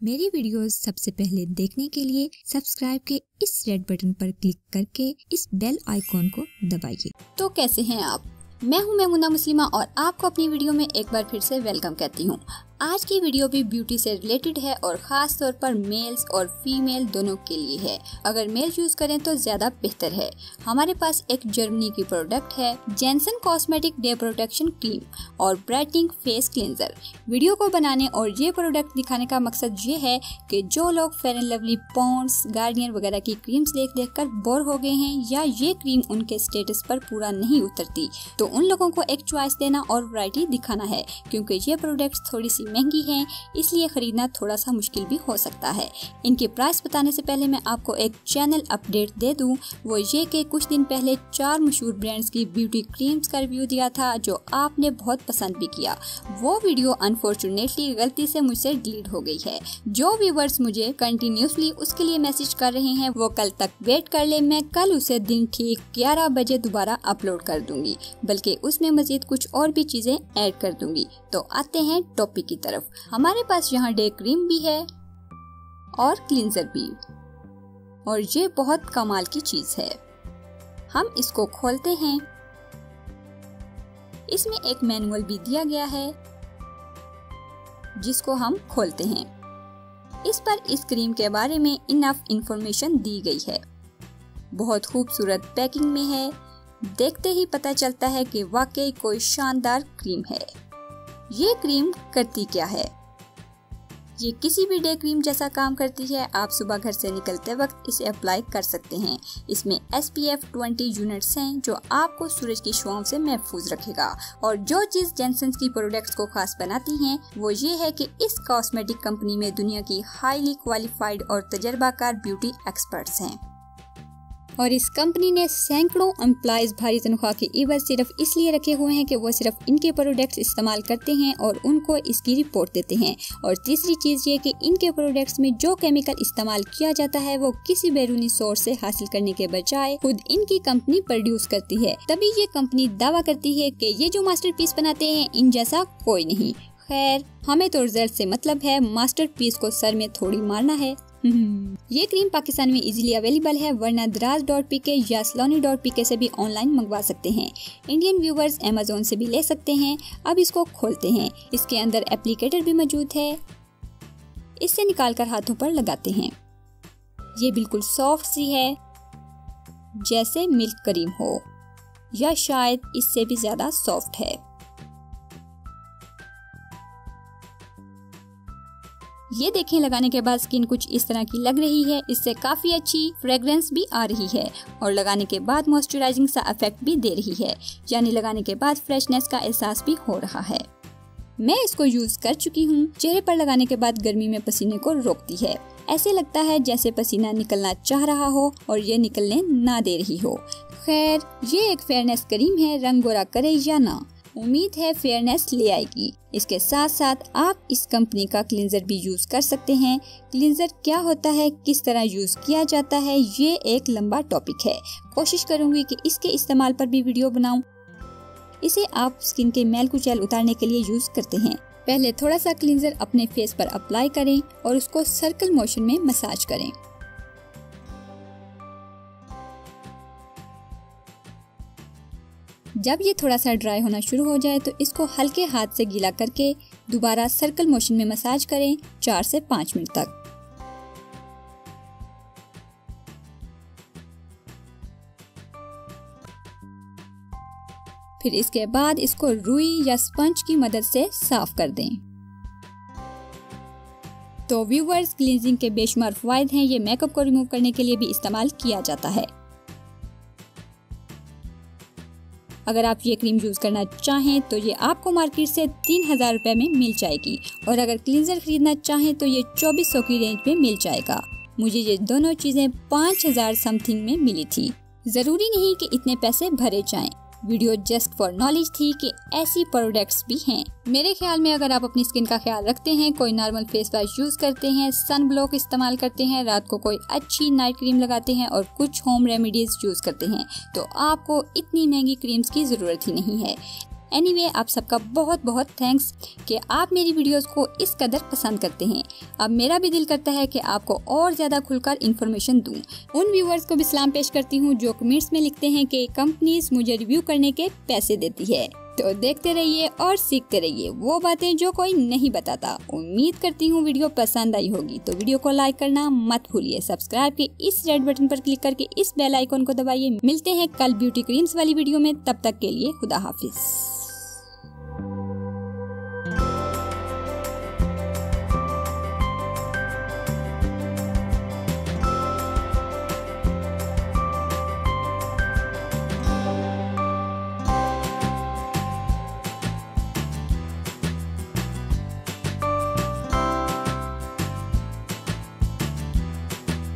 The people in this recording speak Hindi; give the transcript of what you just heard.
मेरी वीडियोस सबसे पहले देखने के लिए सब्सक्राइब के इस रेड बटन पर क्लिक करके इस बेल आइकॉन को दबाइए। तो कैसे हैं आप? मैं हूं मेमुना मुस्लिमा और आपको अपनी वीडियो में एक बार फिर से वेलकम कहती हूं। आज की वीडियो भी ब्यूटी से रिलेटेड है और खास तौर पर मेल्स और फीमेल दोनों के लिए है। अगर मेल यूज करें तो ज्यादा बेहतर है। हमारे पास एक जर्मनी की प्रोडक्ट है Jensen cosmetic day protection cream और ब्राइटनिंग फेस क्लींजर। वीडियो को बनाने और ये प्रोडक्ट दिखाने का मकसद ये है कि जो लोग Fair and Lovely, Pond's, Garnier वगैरह की क्रीम्स देख कर बोर हो गए हैं या ये क्रीम उनके स्टेटस पर पूरा नहीं उतरती, तो उन लोगों को एक चॉइस देना और वैरायटी दिखाना है। क्योंकि ये प्रोडक्ट्स थोड़ी सी महंगी हैं, इसलिए खरीदना थोड़ा सा मुश्किल भी हो सकता है। इनके प्राइस बताने से पहले मैं आपको एक चैनल अपडेट दे दूं, वो ये कि कुछ दिन पहले 4 मशहूर ब्रांड्स की ब्यूटी क्रीम्स का रिव्यू दिया था जो आपने बहुत पसंद भी किया। वो वीडियो अनफॉर्चुनेटली गलती से मुझसे डिलीट हो गई है। जो व्यूवर्स मुझे कंटिन्यूसली उसके लिए मैसेज कर रहे हैं वो कल तक वेट कर ले, मैं कल उसे दिन ठीक 11 बजे दोबारा अपलोड कर दूंगी, बल्कि उसमें मजीद कुछ और भी चीजें ऐड कर दूंगी। तो आते हैं टॉपिक की तरफ। हमारे पास यहाँ डे क्रीम भी है और क्लींजर भी, और ये बहुत कमाल की चीज है। हम इसको खोलते हैं। इसमें एक मैनुअल भी दिया गया है जिसको हम खोलते हैं। इस पर इस क्रीम के बारे में इनफ इंफॉर्मेशन दी गई है। बहुत खूबसूरत पैकिंग में है। देखते ही पता चलता है कि वाकई कोई शानदार क्रीम है। ये क्रीम करती क्या है? ये किसी भी डे क्रीम जैसा काम करती है। आप सुबह घर से निकलते वक्त इसे अप्लाई कर सकते हैं। इसमें SPF 20 यूनिट्स हैं जो आपको सूरज की छांव से महफूज रखेगा। और जो चीज जेनसन की प्रोडक्ट्स को खास बनाती हैं वो ये है कि इस कॉस्मेटिक कंपनी में दुनिया की हाईली क्वालिफाइड और तजर्बाकार ब्यूटी एक्सपर्ट्स हैं। और इस कंपनी ने सैकड़ों एम्प्लॉइज भारी तनख्वाह के एवज सिर्फ इसलिए रखे हुए हैं कि वो सिर्फ इनके प्रोडक्ट्स इस्तेमाल करते हैं और उनको इसकी रिपोर्ट देते हैं। और तीसरी चीज ये कि इनके प्रोडक्ट्स में जो केमिकल इस्तेमाल किया जाता है वो किसी बैरूनी सोर्स से हासिल करने के बजाय खुद इनकी कंपनी प्रोड्यूस करती है। तभी ये कंपनी दावा करती है कि ये जो मास्टरपीस बनाते हैं इन जैसा कोई नहीं। खैर, हमें तो रिजल्ट से मतलब है, मास्टरपीस को सर में थोड़ी मारना है। ये क्रीम पाकिस्तान में इजीली अवेलेबल है, वरना दराज.pk या सलोनी.pk से भी ऑनलाइन मंगवा सकते हैं। इंडियन व्यूवर्स अमेज़न से भी ले सकते हैं। अब इसको खोलते हैं। इसके अंदर एप्लीकेटर भी मौजूद है। इससे निकालकर हाथों पर लगाते हैं। ये बिल्कुल सॉफ्ट सी है, जैसे मिल्क क्रीम हो, या शायद इससे भी ज्यादा सॉफ्ट है। ये देखें, लगाने के बाद स्किन कुछ इस तरह की लग रही है। इससे काफी अच्छी फ्रेग्रेंस भी आ रही है और लगाने के बाद मॉइस्चराइजिंग सा इफेक्ट भी दे रही है, यानी लगाने के बाद फ्रेशनेस का एहसास भी हो रहा है। मैं इसको यूज कर चुकी हूँ। चेहरे पर लगाने के बाद गर्मी में पसीने को रोकती है। ऐसे लगता है जैसे पसीना निकलना चाह रहा हो और ये निकलने ना दे रही हो। खैर, ये एक फेयरनेस क्रीम है, रंग गोरा करे या ना, उम्मीद है फेयरनेस ले आएगी। इसके साथ साथ आप इस कंपनी का क्लींजर भी यूज कर सकते हैं। क्लींजर क्या होता है, किस तरह यूज किया जाता है, ये एक लंबा टॉपिक है। कोशिश करूंगी कि इसके इस्तेमाल पर भी वीडियो बनाऊं। इसे आप स्किन के मैल कुचैल उतारने के लिए यूज करते हैं। पहले थोड़ा सा क्लींजर अपने फेस पर अप्लाई करें और उसको सर्कल मोशन में मसाज करें। जब ये थोड़ा सा ड्राई होना शुरू हो जाए तो इसको हल्के हाथ से गीला करके दोबारा सर्कल मोशन में मसाज करें 4 से 5 मिनट तक। फिर इसके बाद इसको रुई या स्पंज की मदद से साफ कर दें। तो व्यूअर्स, क्लींजिंग के बेशुमार फायदे हैं। ये मेकअप को रिमूव करने के लिए भी इस्तेमाल किया जाता है। अगर आप ये क्रीम यूज करना चाहें तो ये आपको मार्केट से 3000 रुपए में मिल जाएगी, और अगर क्लींजर खरीदना चाहें तो ये 2400 की रेंज में मिल जाएगा। मुझे ये दोनों चीजें 5000 समथिंग में मिली थी। जरूरी नहीं कि इतने पैसे भरे जाएं। वीडियो जस्ट फॉर नॉलेज थी कि ऐसी प्रोडक्ट्स भी हैं। मेरे ख्याल में अगर आप अपनी स्किन का ख्याल रखते हैं, कोई नॉर्मल फेस वॉश यूज करते हैं, सन ब्लॉक इस्तेमाल करते हैं, रात को कोई अच्छी नाइट क्रीम लगाते हैं और कुछ होम रेमेडीज यूज करते हैं, तो आपको इतनी महंगी क्रीम्स की जरूरत ही नहीं है। एनीवे, आप सबका बहुत बहुत थैंक्स कि आप मेरी वीडियोस को इस कदर पसंद करते हैं। अब मेरा भी दिल करता है कि आपको और ज़्यादा खुलकर इन्फॉर्मेशन दूं। उन व्यूअर्स को भी सलाम पेश करती हूं जो कमेंट्स में लिखते हैं कि कंपनीज मुझे रिव्यू करने के पैसे देती है। तो देखते रहिए और सीखते रहिए वो बातें जो कोई नहीं बताता। उम्मीद करती हूँ वीडियो पसंद आई होगी, तो वीडियो को लाइक करना मत भूलिए। सब्सक्राइब के इस रेड बटन पर क्लिक करके इस बेल आइकन को दबाइए। मिलते हैं कल ब्यूटी क्रीम्स वाली वीडियो में, तब तक के लिए खुदा हाफिज।